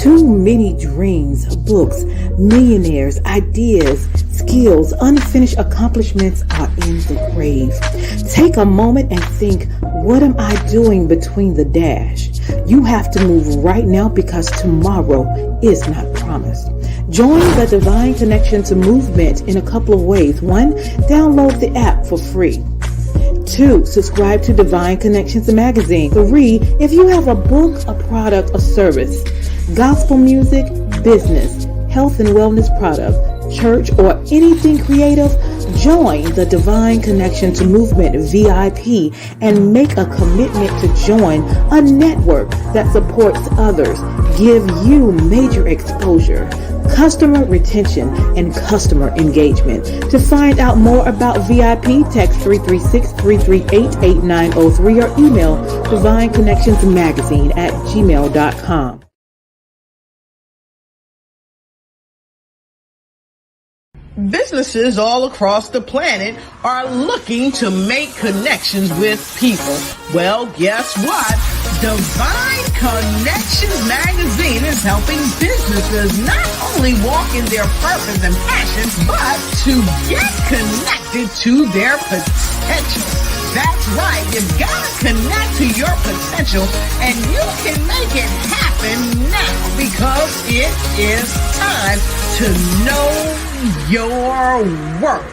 Too many dreams, books, millionaires, ideas, skills, unfinished accomplishments are in the grave. Take a moment and think, what am I doing between the dash? You have to move right now because tomorrow is not promised. Join the Divine Connections movement in a couple of ways. 1, download the app for free. 2, subscribe to Divine Connections magazine. 3, if you have a book, a product, a service, gospel music, business, health and wellness product, church, or anything creative, join the Divine Connections Movement VIP and make a commitment to join a network that supports others, give you major exposure, customer retention, and customer engagement. To find out more about VIP, text 336-338-8903 or email divineconnectionsmagazine@gmail.com. Businesses all across the planet are looking to make connections with people. Well, guess what? Divine Connections magazine is helping businesses not only walk in their purpose and passion, but to get connected to their potential. That's right. You've got to connect to your potential, and you can make it happen now because it is time to know your worth.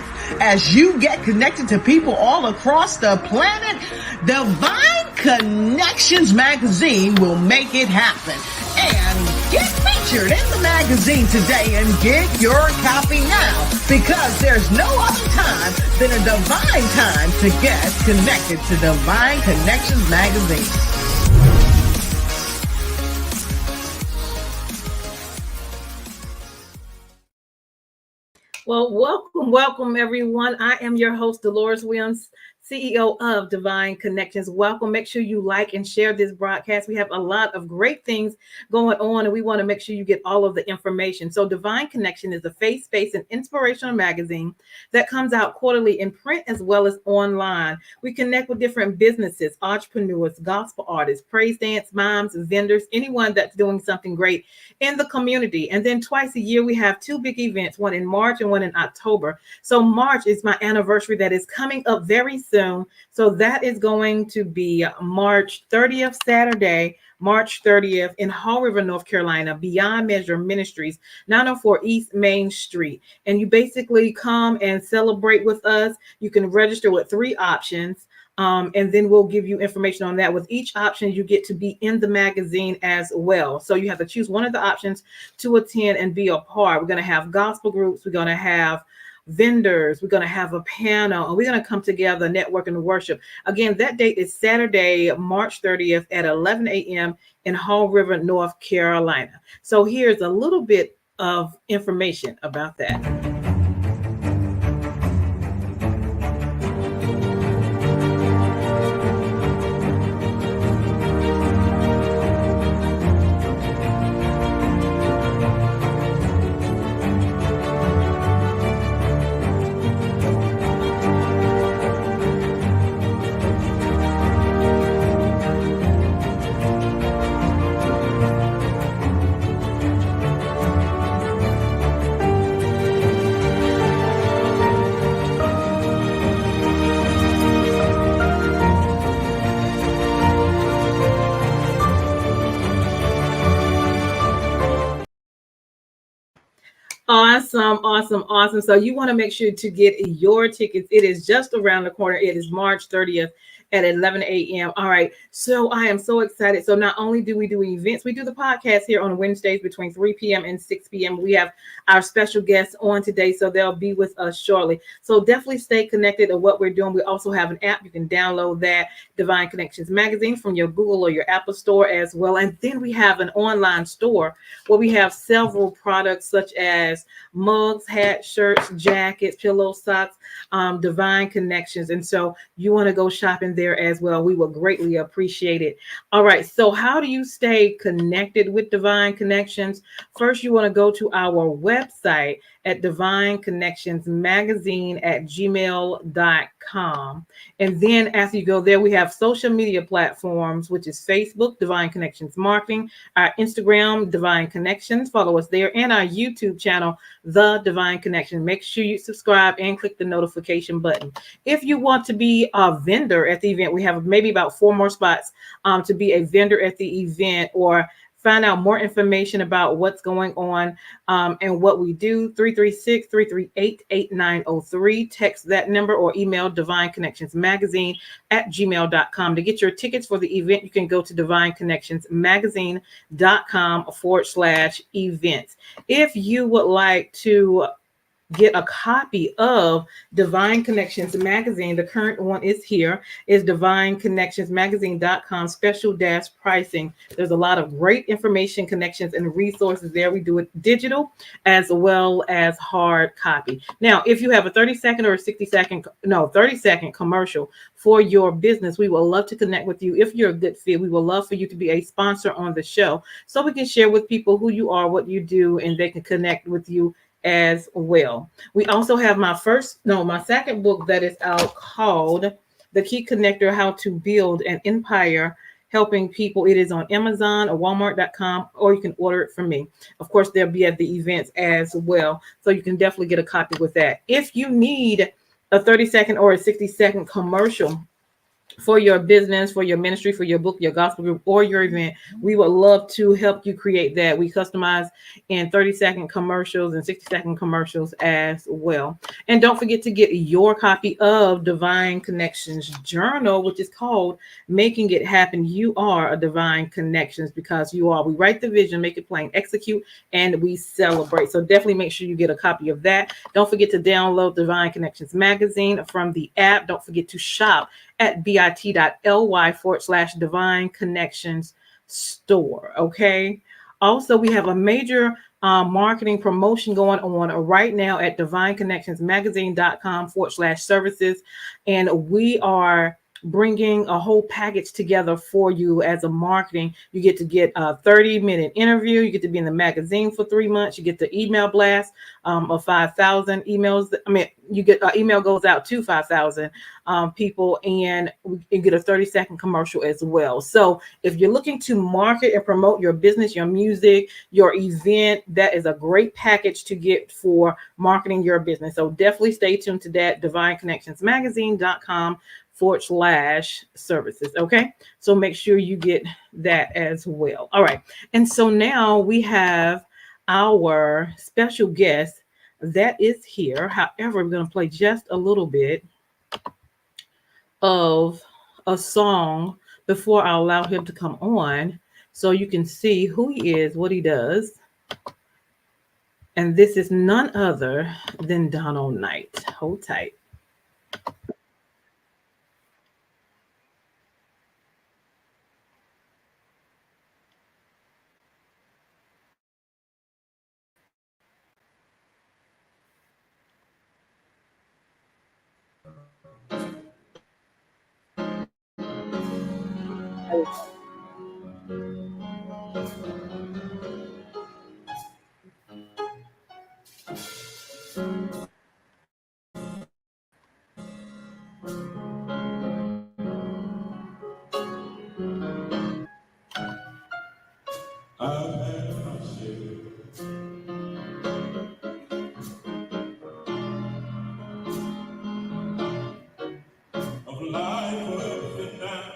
As you get connected to people all across the planet, Divine Connections magazine will make it happen. And get featured in the magazine today and get your copy now, because there's no other time than a divine time to get connected to Divine Connections magazine. Well, welcome, everyone. I am your host, Deloris Williams, CEO of Divine Connections. Welcome. Make sure you like and share this broadcast. We have a lot of great things going on, and we want to make sure you get all of the information. So Divine Connection is a faith-based and inspirational magazine that comes out quarterly in print as well as online. We connect with different businesses, entrepreneurs, gospel artists, praise dance moms, vendors, anyone that's doing something great in the community. And then twice a year, we have 2 big events, one in March and one in October. So March is my anniversary that is coming up very soon. So that is going to be March 30th, Saturday, March 30th in Haw River, North Carolina, Beyond Measure Ministries, 904 East Main Street. And you basically come and celebrate with us. You can register with 3 options. And then we'll give you information on that. With each option, you get to be in the magazine as well. So you have to choose one of the options to attend and be a part. We're going to have gospel groups. We're going to have vendors. We're going to have a panel, and we're going to come together, network, and worship. Again, that date is Saturday, March 30th at 11 a.m. in Haw River, North Carolina. So here's a little bit of information about that. Awesome. So you want to make sure to get your tickets. It is just around the corner. It is March 30th at 11 a.m. All right. So I am so excited. So not only do we do events, we do the podcast here on Wednesdays between 3 p.m. and 6 p.m. We have our special guests on today, so they'll be with us shortly. So definitely stay connected to what we're doing. We also have an app. You can download that, Divine Connections magazine, from your Google or your Apple store as well. And then we have an online store where we have several products such as mugs, hats, shirts, jackets, pillows, socks, Divine Connections. And so you want to go shopping there as well. We would greatly appreciate it. All right. So how do you stay connected with Divine Connections? First, you want to go to our website at divineconnectionsmagazine@gmail.com. And then after you go there, we have social media platforms, which is Facebook, Divine Connections Marketing, our Instagram, Divine Connections. Follow us there, and our YouTube channel, The Divine Connection. Make sure you subscribe and click the notification button. If you want to be a vendor at the event, we have maybe about 4 more spots to be a vendor at the event, or find out more information about what's going on and what we do. 336-338-8903. Text that number or email divineconnectionsmagazine@gmail.com. To get your tickets for the event, you can go to divineconnectionsmagazine.com/events. If you would like to get a copy of Divine Connections Magazine, the current one is here, is divineconnectionsmagazine.com special dash pricing. There's a lot of great information, connections, and resources there. We do it digital as well as hard copy. Now, if you have a 30-second or a 30-second commercial for your business, we would love to connect with you. If you're a good fit, we would love for you to be a sponsor on the show so we can share with people who you are, what you do, and they can connect with you as well. We also have my second book that is out, called The Key Connector: How to Build an Empire Helping People. It is on Amazon or Walmart.com, or you can order it from me. Of course, they'll be at the events as well, so you can definitely get a copy with that. If you need a 30-second or a 60-second commercial for your business, for your ministry, for your book, your gospel group, or your event, we would love to help you create that. We customize in 30-second commercials and 60-second commercials as well. And don't forget to get your copy of Divine Connections Journal, which is called Making It Happen. You are a Divine Connections, because you are. We write the vision, make it plain, execute, and we celebrate. So definitely make sure you get a copy of that. Don't forget to download Divine Connections Magazine from the app. Don't forget to shop at bit.ly/Divine Connections store. Okay. Also, we have a major marketing promotion going on right now at divineconnectionsmagazine.com/services. And we are bringing a whole package together for you as a marketing. You get to get a 30-minute interview. You get to be in the magazine for 3 months. You get the email blast of 5,000 emails. You get email goes out to 5,000 people, and you get a 30-second commercial as well. So if you're looking to market and promote your business, your music, your event, that is a great package to get for marketing your business. So definitely stay tuned to that, divineconnectionsmagazine.com/services. Okay. So make sure you get that as well. All right. And so now we have our special guest that is here. However, we're going to play just a little bit of a song before I allow him to come on, so you can see who he is, what he does. And this is none other than Donald Knight. Hold tight. I've had my share of life up and down,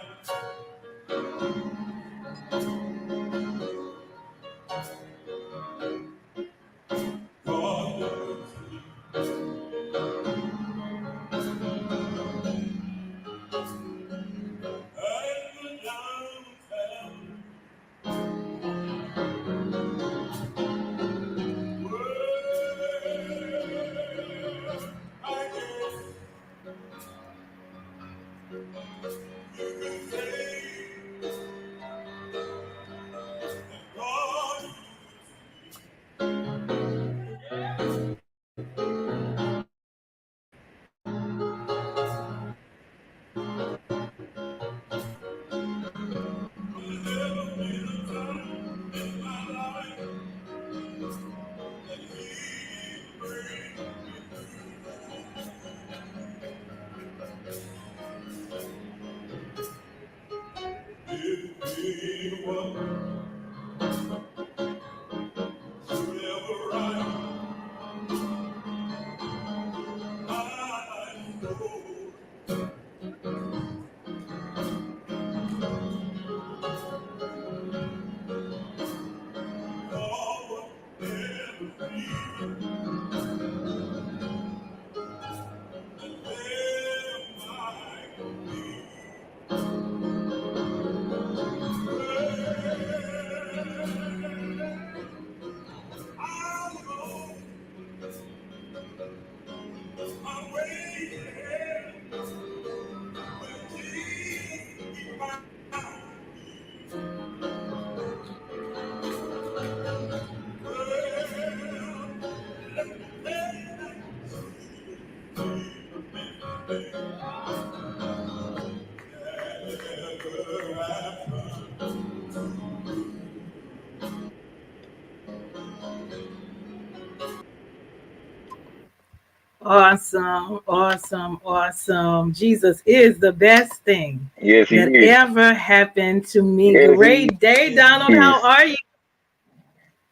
Awesome, awesome, awesome. Jesus is the best thing Yes, he that is. ever happened to me. Yes, he Great day, Donald. is. How are you?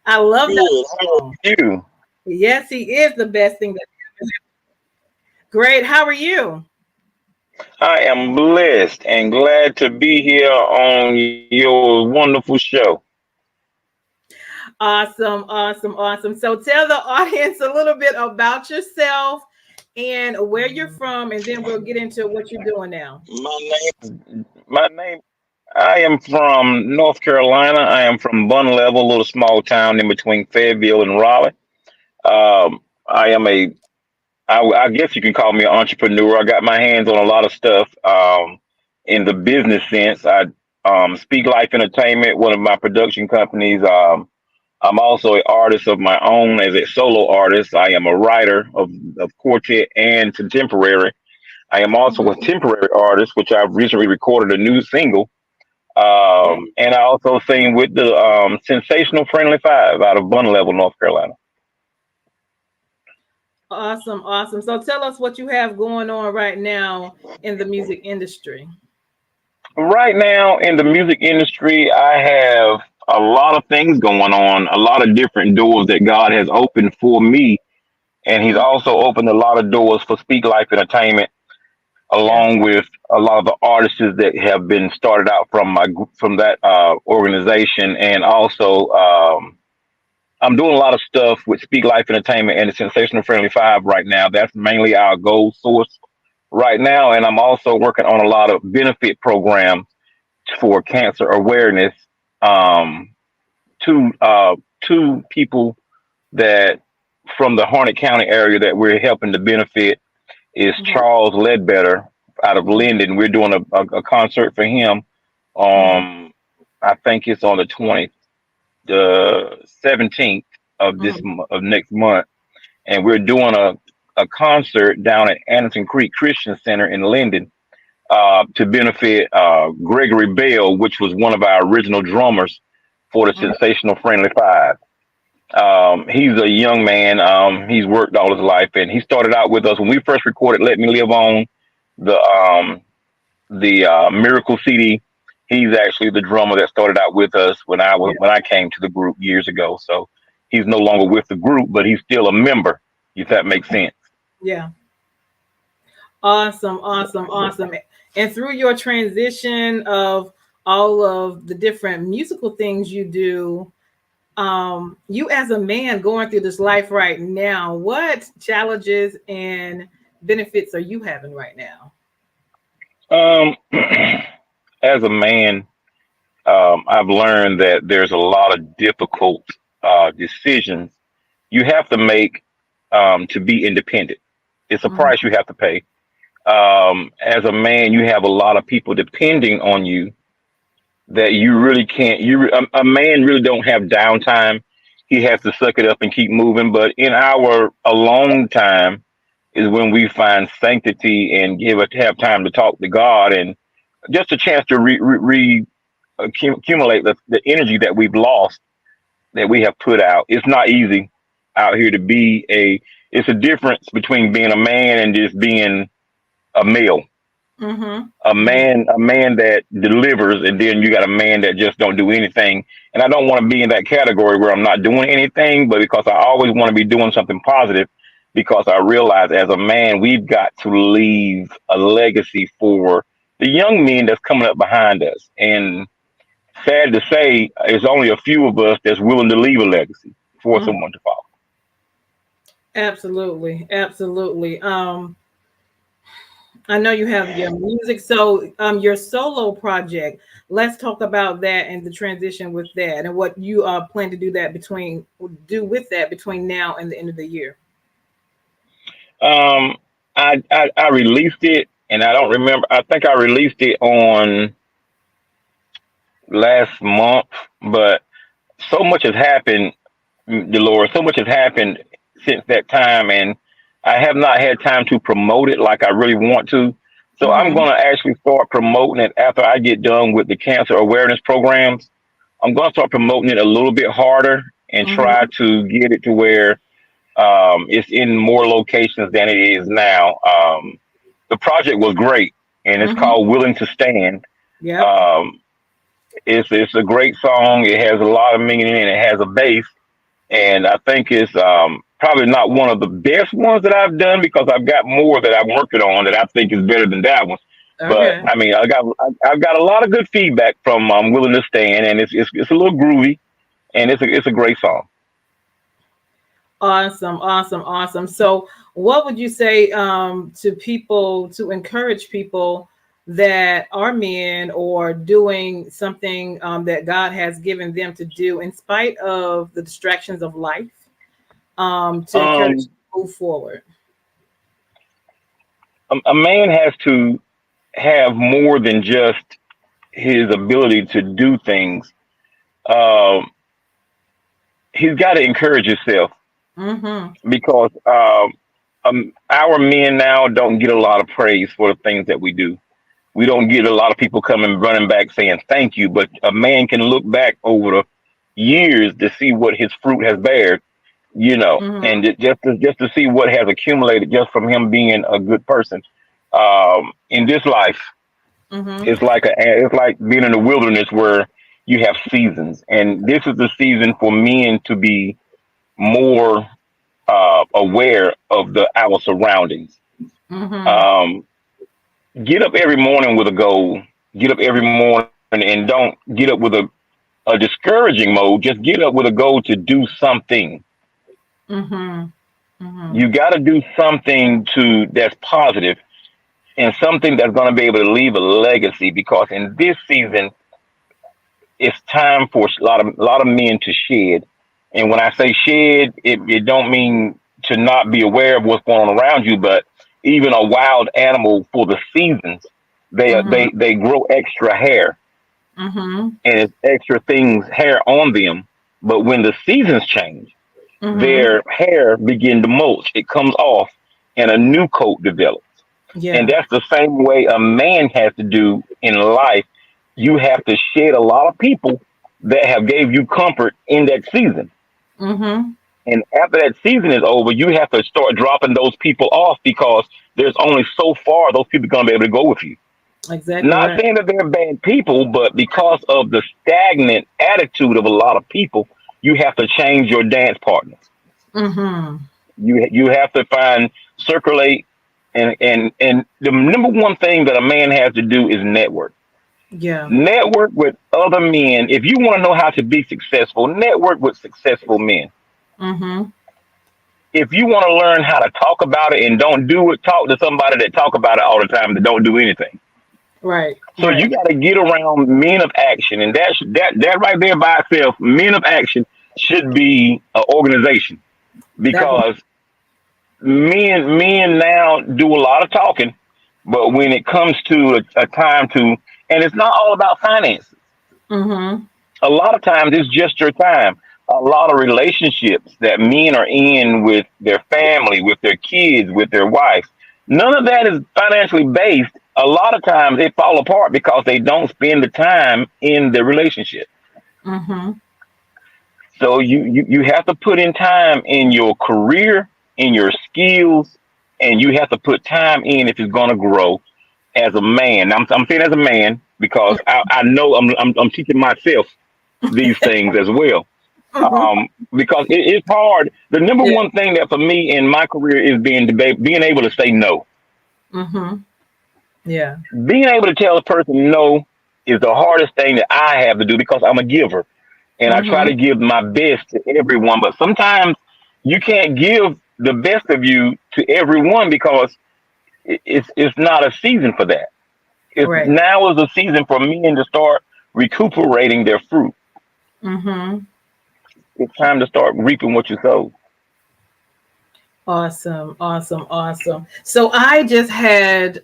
I love that Good. How song. are you? Yes, he is the best thing that great. How are you? I am blessed and glad to be here on your wonderful show. Awesome, awesome, awesome. So tell the audience a little bit about yourself and where you're from, and then we'll get into what you're doing now. My name. I am from North Carolina. I am from Bun Level, a little small town in between Fayetteville and Raleigh. I am I guess you can call me an entrepreneur. I got my hands on a lot of stuff in the business sense. I Speak Life Entertainment, one of my production companies. I'm also an artist of my own as a solo artist. I am a writer of quartet and contemporary. I am also a Mhm. temporary artist, which I've recently recorded a new single. Yeah. And I also sing with the Sensational Friendly Five out of Bun Level, North Carolina. Awesome, awesome. So tell us what you have going on right now in the music industry. Right now in the music industry, I have a lot of things going on, a lot of different doors that God has opened for me. And He's Mhm. also opened a lot of doors for Speak Life Entertainment, Yeah. along with a lot of the artists that have been started out from from that organization. And also, I'm doing a lot of stuff with Speak Life Entertainment and the Sensational Friendly Five right now. That's mainly our goal source right now. And I'm also working on a lot of benefit programs for cancer awareness um, to people that from the Harnett County area that we're helping to benefit is Mhm. Charles Ledbetter out of Mhm. Linden. We're doing a concert for him. Mhm. I think it's on the 17th of Mhm. of next month, and we're doing a concert down at Anderson Creek Christian Center in Linden to benefit Gregory Bell, which was one of our original drummers for the Mhm. Sensational Friendly Five. He's a young man. He's worked all his life, and he started out with us when we first recorded "Let Me Live On," the Miracle CD. He's actually the drummer that started out with us Yeah. when I came to the group years ago. So he's no longer with the group, but he's still a member. If that makes sense. Yeah. Awesome, awesome, awesome. And through your transition of all of the different musical things you do, you as a man going through this life right now, what challenges and benefits are you having right now? Um, as a man, I've learned that there's a lot of difficult decisions you have to make to be independent. It's a Mhm. price you have to pay. As a man, you have a lot of people depending on you that you really can't. A man really don't have downtime. He has to suck it up and keep moving. But in our alone time is when we find sanctity and have time to talk to God and just a chance to accumulate the energy that we've lost that we have put out. It's not easy out here to be a. It's a difference between being a man and just being a male. Mhm. A Mhm. man that delivers, and then you got a man that just don't do anything. And I don't want to be in that category where I'm not doing anything, but because I always want to be doing something positive, because I realize as a man we've got to leave a legacy for the young men that's coming up behind us. And sad to say, there's only a few of us that's willing to leave a legacy for Mhm. someone to follow. Absolutely, absolutely. I know you have your music, so your solo project. Let's talk about that and the transition with that, and what you plan to do with that between now and the end of the year. Um, I released it, and I don't remember. I think I released it on last month, but so much has happened, Deloris. So much has happened since that time, and I have not had time to promote it like I really want to. So I'm Mm-hmm. going to actually start promoting it after I get done with the cancer awareness programs. I'm going to start promoting it a little bit harder and try Mm-hmm. to get it to where it's in more locations than it is now. The project was great, and it's Mm-hmm. called "Willing to Stand." Yep. Um, it's a great song. It has a lot of meaning and it has a bass, and I think it's probably not one of the best ones that I've done because I've got more that I'm working on that I think is better than that one. But Okay. I mean, I've got a lot of good feedback from "Willing to Stand," and it's a little groovy, and it's a great song. Awesome, awesome, awesome. So, what would you say to people to encourage people that are men or doing something that God has given them to do in spite of the distractions of life to encourage Um, them to move forward? a man has to have more than just his ability to do things. Um, he's got to encourage himself Mm-hmm. because our men now don't get a lot of praise for the things that we do. We don't get a lot of people coming running back saying thank you, but a man can look back over the years to see what his fruit has bared, Mm-hmm. and just to see what has accumulated just from him being a good person. In this life, Mm-hmm. it's like being in the wilderness where you have seasons, and this is the season for men to be more aware of the our surroundings. Mm-hmm. Um, get up every morning with a goal. Get up every morning and don't get up with a discouraging mode. Just get up with a goal to do something. Mm-hmm. Mm-hmm. You got to do something to that's positive and something that's going to be able to leave a legacy. Because in this season, it's time for a lot of men to shed. And when I say shed, it don't mean to not be aware of what's going on around you, but even a wild animal for the seasons, Mm-hmm. they grow extra hair Mm-hmm. and it's extra things hair on them. But when the seasons change, Mm-hmm. their hair begin to mulch. It comes off and a new coat develops. And Yeah. that's the same way a man has to do in life. You have to shed a lot of people that have gave you comfort in that season. Mm-hmm. And after that season is over, you have to start dropping those people off because there's only so far those people are going to be able to go with you. Exactly Not right. saying that they're bad people, but because of the stagnant attitude of a lot of people, you have to change your dance partners. Mm-hmm. You have to find circulate and the number one thing that a man has to do is network. Yeah. Network with other men. If you want to know how to be successful, network with successful men. Mm-hmm. If you want to learn how to talk about it and don't do it, talk to somebody that talk about it all the time that don't do anything. Right. So you Right. got to get around men of action, and that right there by itself, men of action should be an organization That part. because men now do a lot of talking, but when it comes to a time to, and it's not all about finances. Mm-hmm. A lot of times it's just your time. A lot of relationships that men are in with their family, with their kids, with their wives, none of that is financially based. A lot of times they fall apart because they don't spend the time in the relationship. Mm-hmm. So you have to put in time in your career, in your skills, and you have to put time in if it's going to grow as a man. I'm saying as a man because I know I'm teaching myself these things as well. Mm-hmm. Because it's hard. The number Yeah. one thing that for me in my career is being able to say no. Mm-hmm. Yeah. Being able to tell a person no is the hardest thing that I have to do because I'm a giver and I try Mm-hmm. to give my best to everyone. But sometimes you can't give the best of you to everyone because it's not a season for that. It's Right. now is a season for men to start recuperating their fruit. Mm-hmm. It's time to start reaping what you sow. Awesome. Awesome. Awesome. So I just had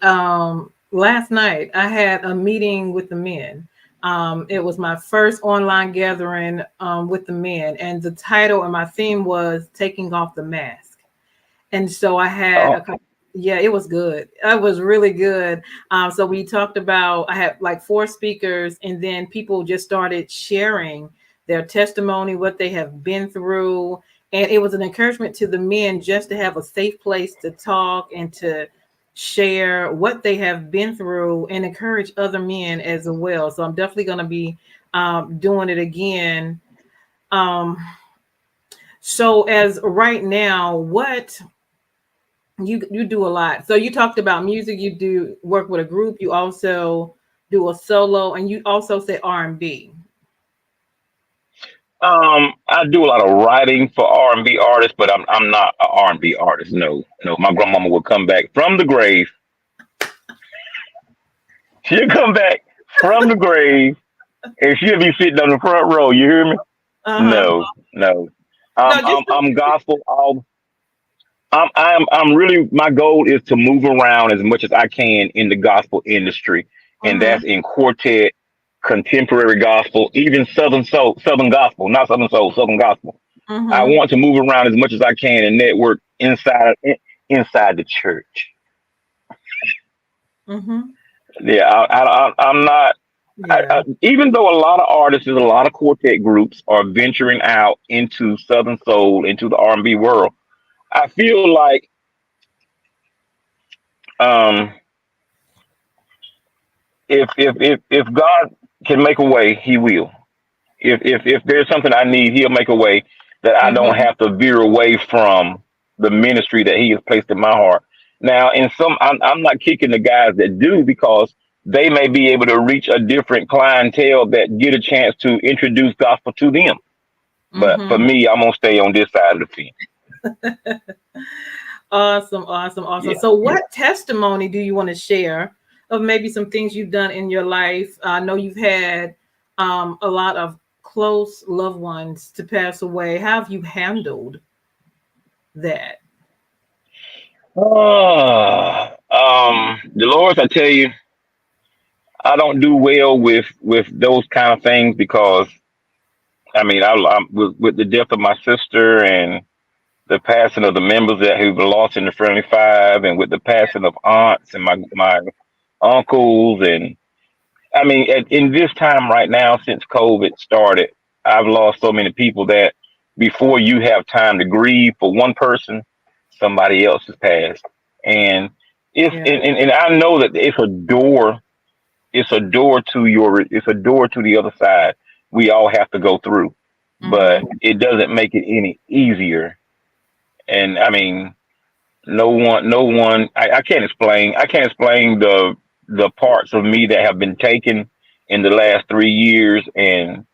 last night I had a meeting with the men. It was my first online gathering with the men, and the title and my theme was taking off the mask. And so I had a Oh, couple, yeah, it was good. It was really good. So we talked about, I had like four speakers, and then people just started sharing their testimony, what they have been through. And it was an encouragement to the men just to have a safe place to talk and to share what they have been through and encourage other men as well. So I'm definitely going to be doing it again. Um, so as right now, what you do a lot. So you talked about music. You do work with a group. You also do a solo, and you also say R&B. I do a lot of writing for R&B artists, but I'm not an R&B artist. No, no. My grandmama will come back from the grave. She'll come back from the grave, and she'll be sitting on the front row. You hear me? Uh huh. No, no. No, just I'm gospel. I'm really, my goal is to move around as much as I can in the gospel industry, and mm-hmm, that's in quartet, contemporary gospel, even southern soul, southern gospel, not southern soul, southern gospel. I mm-hmm, want to move around as much as I can and network inside the church. mm-hmm. Yeah, I'm not. Yeah. Even though a lot of artists, a lot of quartet groups are venturing out into southern soul, into the R&B world, I feel like um, if God can make a way, He will. If there's something I need, He'll make a way that I don't Mm-hmm. have to veer away from the ministry that He has placed in my heart. Now, in some, I'm not kicking the guys that do, because they may be able to reach a different clientele that get a chance to introduce gospel to them. But for Mm-hmm. me, I'm gonna stay on this side of the fence. Awesome, awesome, awesome. Yeah. So, what testimony do you want to share of maybe some things you've done in your life? I know you've had a lot of close loved ones to pass away. How have you handled that? Dolores, I tell you, I don't do well with those kind of things, because I mean, I'm with the death of my sister and the passing of the members that who've lost in the Friendly Five, and with the passing of aunts and my uncles, and I mean, in this time right now, since COVID started, I've lost so many people that before you have time to grieve for one person, somebody else has passed, and Yeah. and I know that it's a door to the other side. We all have to go through, but Mm-hmm. it doesn't make it any easier. And I mean, no one, I can't explain the parts of me that have been taken in the last 3 years, and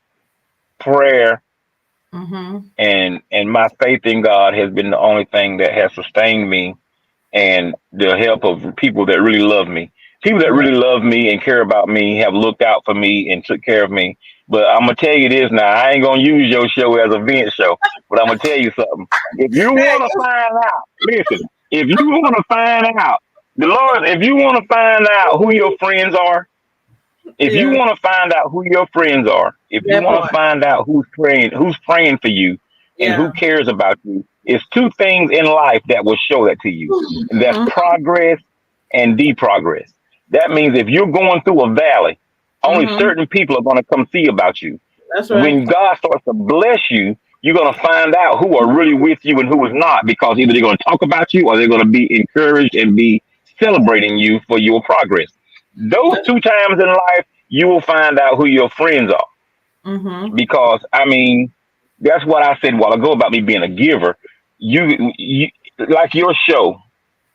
prayer Mm-hmm. and my faith in God has been the only thing that has sustained me, and the help of people that really love me. People that Yeah. really love me and care about me have looked out for me and took care of me. But I'm gonna tell you this now, I ain't gonna use your show as a vent show, but I'm gonna tell you something. If you wanna find out, listen, if you wanna find out, Dolores, if you wanna find out who your friends are, if you Yeah. want to find out who your friends are, if you That want to part. find out who's praying for you and Yeah. who cares about you, it's two things in life that will show that to you. And that's Mm-hmm. progress and deprogress. That means if you're going through a valley, only Mm-hmm. certain people are going to come see about you. That's right. When God starts to bless you, you're going to find out who are really with you and who is not, because either they're going to talk about you or they're going to be encouraged and be celebrating you for your progress. Those That's, two times in life, you will find out who your friends are. mm-hmm. Because I mean, that's what I said a while ago about me being a giver. You like your show,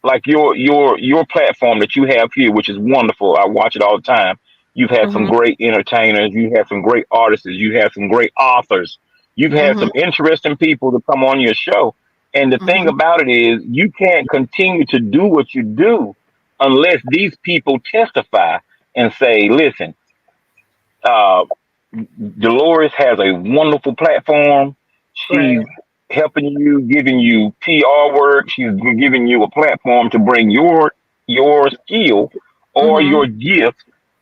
like your platform that you have here, which is wonderful. I watch it all the time. You've had some Mm-hmm. great entertainers. You have some great artists. You have some great authors. You've had Mm-hmm. some interesting people to come on your show. And the thing Mm-hmm. about it is, you can't continue to do what you do unless these people testify and say, "Listen, uh, Dolores has a wonderful platform. Right. She's helping you, giving you PR work. She's giving you a platform to bring your skill or Mm-hmm. your gift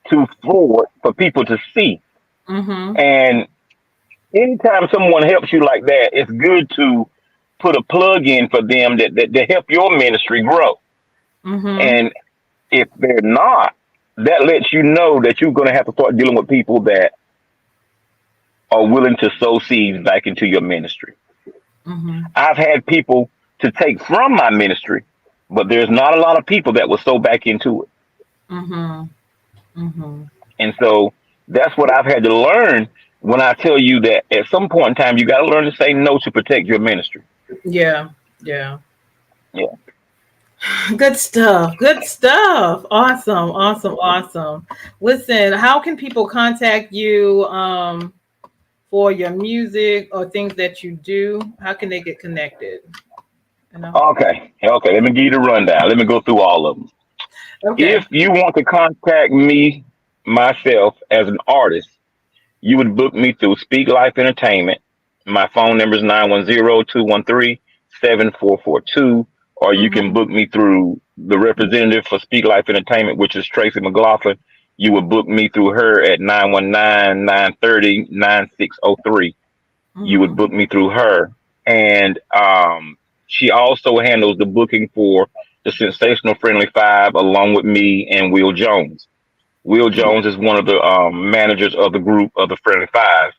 to forward for people to see." Mm-hmm. And anytime someone helps you like that, it's good to put a plug in for them that help your ministry grow. Mm-hmm. And if they're not, that lets you know that you're going to have to start dealing with people that are willing to sow seeds back into your ministry. Mm-hmm. I've had people to take from my ministry, but there's not a lot of people that will sow back into it. Mm-hmm. Mm-hmm. And so that's what I've had to learn when I tell you that at some point in time, you got to learn to say no to protect your ministry. Yeah. Yeah. Yeah. Good stuff. Good stuff. Awesome. Awesome. Awesome. Listen, how can people contact you for your music or things that you do? How can they get connected? You know? Okay. Okay. Let me give you the rundown. Let me go through all of them. Okay. If you want to contact me, myself, as an artist, you would book me through Speak Life Entertainment. My phone number is 910-213-7442. Or you can Mm-hmm. book me through the representative for Speak Life Entertainment, which is Tracy McLaughlin. You would book me through her at 919-930-9603. You would Mm-hmm. book me through her. And she also handles the booking for the Sensational Friendly Five along with me and Will Jones. Will Jones is one of the managers of the group of the Friendly Five.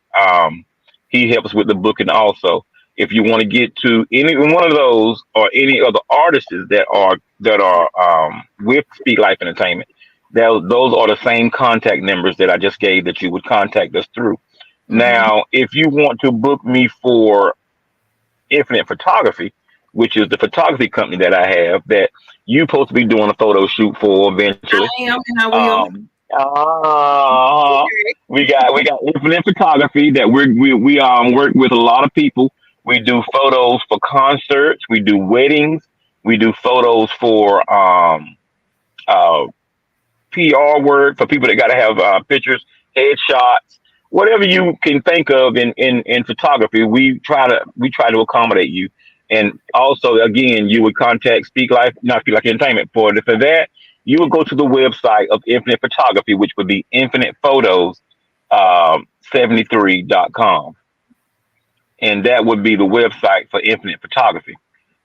He helps with the booking also. If you want to get to any one of those or any other artists that are with Speak Life Entertainment, those are the same contact numbers that I just gave that you would contact us through. Mm-hmm. Now, if you want to book me for Infinite Photography, which is the photography company that I have that you're supposed to be doing a photo shoot for eventually. I am and I will. Um, uh, we got Infinite Photography that we work with a lot of people. We do photos for concerts, we do weddings, we do photos for uh PR work for people that got to have pictures, headshots, whatever you can think of in photography. We try to accommodate you. And also, again, you would contact Speak Life, not Speak Life Entertainment for that. You would go to the website of Infinite Photography, which would be Infinite Photos 73.com, and that would be the website for Infinite Photography.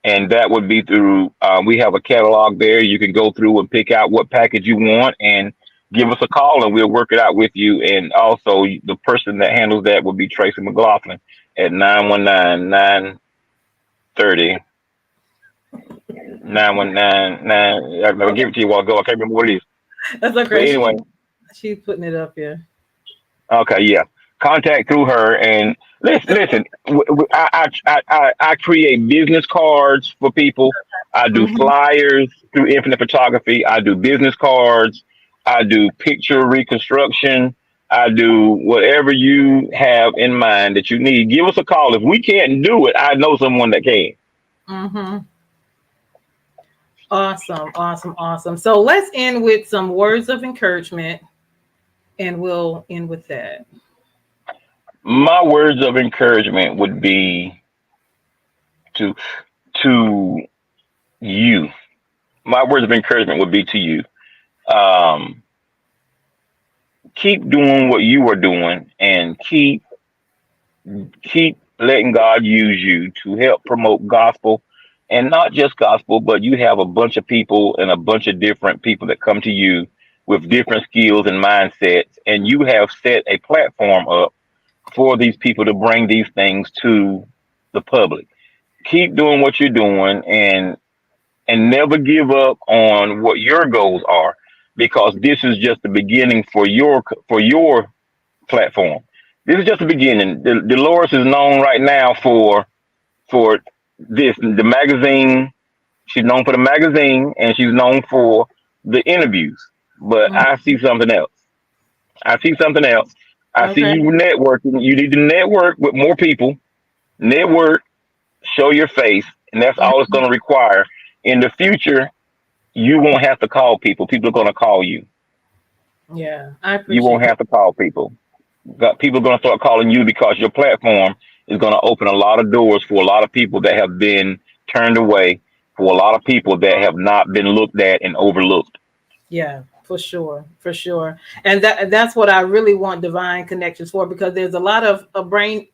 And that would be through. We have a catalog there. You can go through and pick out what package you want, and give us a call, and we'll work it out with you. And also, the person that handles that would be Tracy McLaughlin at 919-930. 9199. I'll give it to you a while ago. I can't remember what it is. That's But okay. anyway, She's putting it up here. okay, yeah. Contact through her and listen. I create business cards for people. I do Mm-hmm. flyers through Infinite Photography. I do business cards. I do picture reconstruction. I do whatever you have in mind that you need. Give us a call. If we can't do it, I know someone that can. Mm-hmm. Awesome. Awesome. Awesome. So let's end with some words of encouragement and we'll end with that. My words of encouragement would be to to you. My words of encouragement would be to you. Um, Keep doing what you are doing, and keep letting God use you to help promote gospel, and not just gospel, but you have a bunch of people and a bunch of different people that come to you with different skills and mindsets, and you have set a platform up for these people to bring these things to the public. Keep doing what you're doing, and never give up on what your goals are, because this is just the beginning for your platform. This is just the beginning. Deloris is known right now for the magazine. She's known for the magazine, and she's known for the interviews. But I see something else. I see something else. I see Okay. you networking. You need to network with more people. Network, show your face, and that's all it's going to require. In the future, you won't have to call people. People are going to call you. Yeah, I You appreciate won't that. have to call people. People are going to start calling you because your platform is going to open a lot of doors for a lot of people that have been turned away, for a lot of people that have not been looked at and overlooked. Yeah. For sure, for sure. And that's what I really want divine connections for, because there's a lot of brain,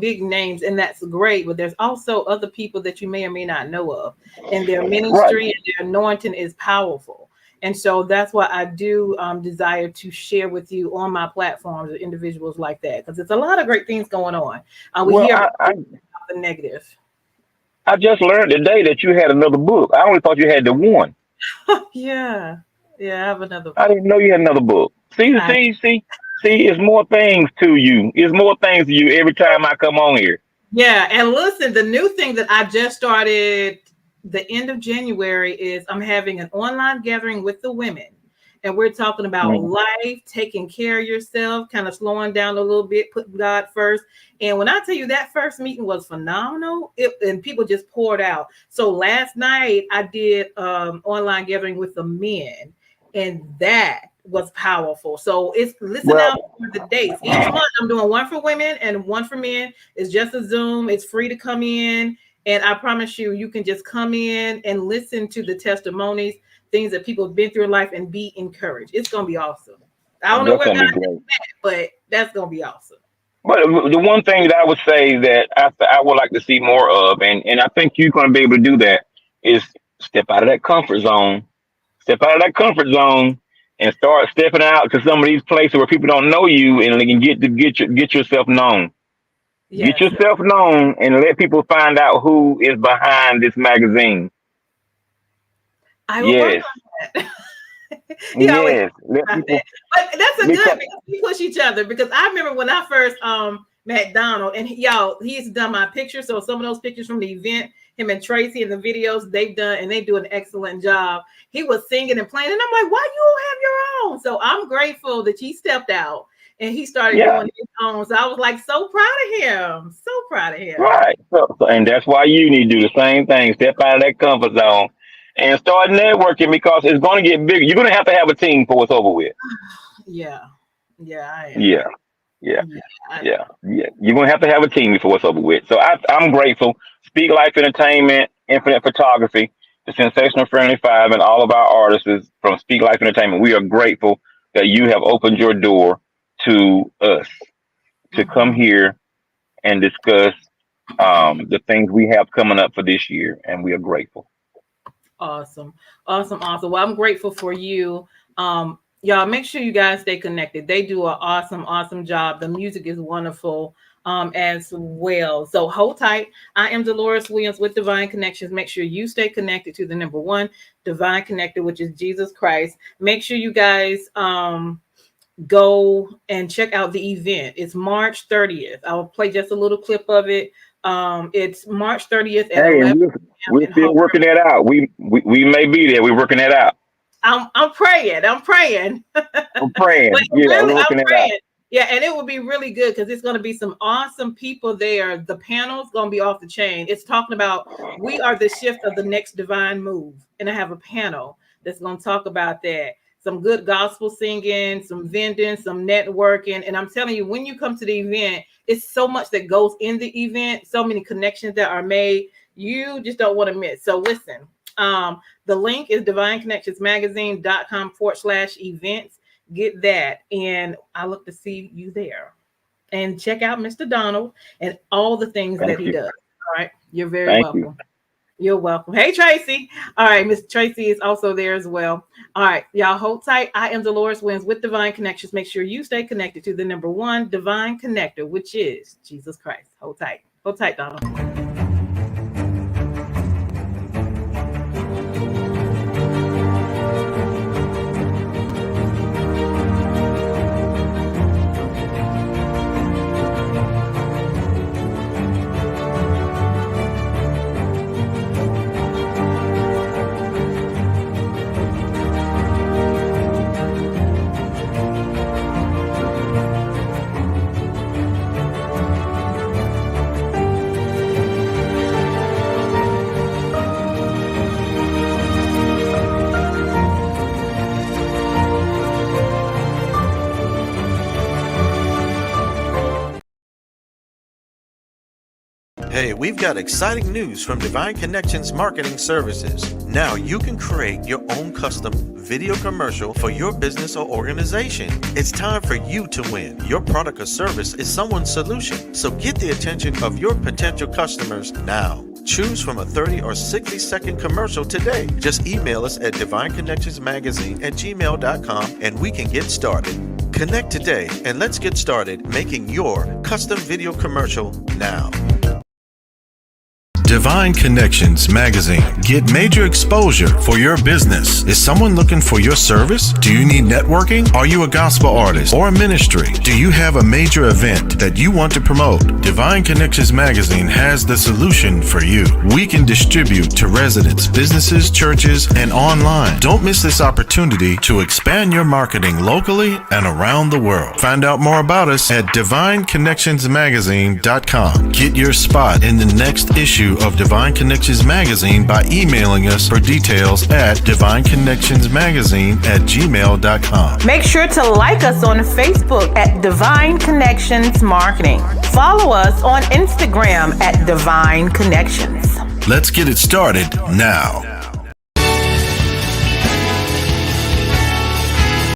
big names, and that's great. But there's also other people that you may or may not know of, and their Right. ministry and their anointing is powerful. And so that's why I do desire to share with you on my platforms with individuals like that, because there's a lot of great things going on. We Well, hear I, about I the negative. I just learned today that you had another book. I only thought you had the one. Yeah, yeah, I have another I book. didn't know you had another book. See, I see, see, see. It's more things to you. It's more things to you every time I come on here. Yeah, and listen, the new thing that I just started the end of January is I'm having an online gathering with the women. And we're talking about Mm. life, taking care of yourself, kind of slowing down a little bit, put God first. And when I tell you that first meeting was phenomenal, and people just poured out. So last night I did online gathering with the men, and that was powerful. So it's listen Well, out for the dates. Each month I'm doing one for women and one for men. It's just a Zoom. It's free to come in. And I promise you, you can just come in and listen to the testimonies, things that people have been through in life, and be encouraged. It's going to be awesome. I don't know that's where gonna God be is great. at, but that's going to be awesome. But the one thing that I would say that I would like to see more of, and I think you're going to be able to do that, is step out of that comfort zone. Step out of that comfort zone and start stepping out to some of these places where people don't know you, and they can get yourself known. Get Yes. yourself known and let people find out who is behind this magazine. I will work Yes, on that. He always yes. Let about that. people But that's a good, because because we push each other. Because I remember when I first met Donald, and y'all, he's done my pictures. So some of those pictures from the event, him and Tracy, and the videos they've done, and they do an excellent job. He was singing and playing, and I'm like, why you don't have your own? So I'm grateful that he stepped out and he started yeah, doing his own. So I was like, so proud of him. So proud of him. right. And that's why you need to do the same thing. Step out of that comfort zone and start networking because it's going to get bigger. You're going to have a team before it's over with. Yeah. Yeah, I am. Yeah, yeah. Yeah, I Yeah, am. yeah. You're gonna have a team before it's over with. So I'm grateful. Speak Life Entertainment, Infinite Photography, the Sensational Friendly Five, and all of our artists from Speak Life Entertainment. We are grateful that you have opened your door to us to come Mhm. here and discuss the things we have coming up for this year, and we are grateful. Awesome. Awesome. Awesome. Well, I'm grateful for you. Y'all make sure you guys stay connected. They do an awesome, awesome job. The music is wonderful as well. So hold tight. I am Deloris Williams with Divine Connections. Make sure you stay connected to the number one divine connector, which is Jesus Christ. Make sure you guys go and check out the event. It's March 30th. I'll play just a little clip of it. It's March 30th at Hey, and 11 we're p.m. in still Hartford. working that out. We may be there. We're working that out. I'm praying. I'm praying. I'm But praying. Yeah, we're really, I'm working that out. praying. Yeah, and it will be really good because it's going to be some awesome people there. The panel's going to be off the chain. It's talking about we are the shift of the next divine move. And I have a panel that's going to talk about that. Some good gospel singing, some vending, some networking. And I'm telling you, when you come to the event, it's so much that goes in the event, so many connections that are made. You just don't want to miss. So listen, the link is divineconnectionsmagazine.com/events. Get that, and I look to see you there. And check out Mr. Donald and all the things that Thank he you. does. All right, you're very Thank you. welcome. You're welcome. Hey, Tracy. All right, Miss Tracy is also there as well. All right, y'all hold tight. I am Deloris Wins with Divine Connections. Make sure you stay connected to the number one divine connector, which is Jesus Christ. Hold tight. Hold tight, Donald. Hey, we've got exciting news from Divine Connections Marketing Services. Now you can create your own custom video commercial for your business or organization. It's time for you to win. Your product or service is someone's solution. So get the attention of your potential customers now. Choose from a 30 or 60-second commercial today. Just email us at divineconnectionsmagazine@gmail.com and we can get started. Connect today and let's get started making your custom video commercial now. Divine Connections Magazine. Get major exposure for your business. Is someone looking for your service? Do you need networking? Are you a gospel artist or a ministry? Do you have a major event that you want to promote? Divine Connections Magazine has the solution for you. We can distribute to residents, businesses, churches, and online. Don't miss this opportunity to expand your marketing locally and around the world. Find out more about us at divineconnectionsmagazine.com. Get your spot in the next issue of Divine Connections Magazine by emailing us for details at divineconnectionsmagazine@gmail.com. Make sure to like us on Facebook at Divine Connections Marketing. Follow us on Instagram at Divine Connections. Let's get it started now.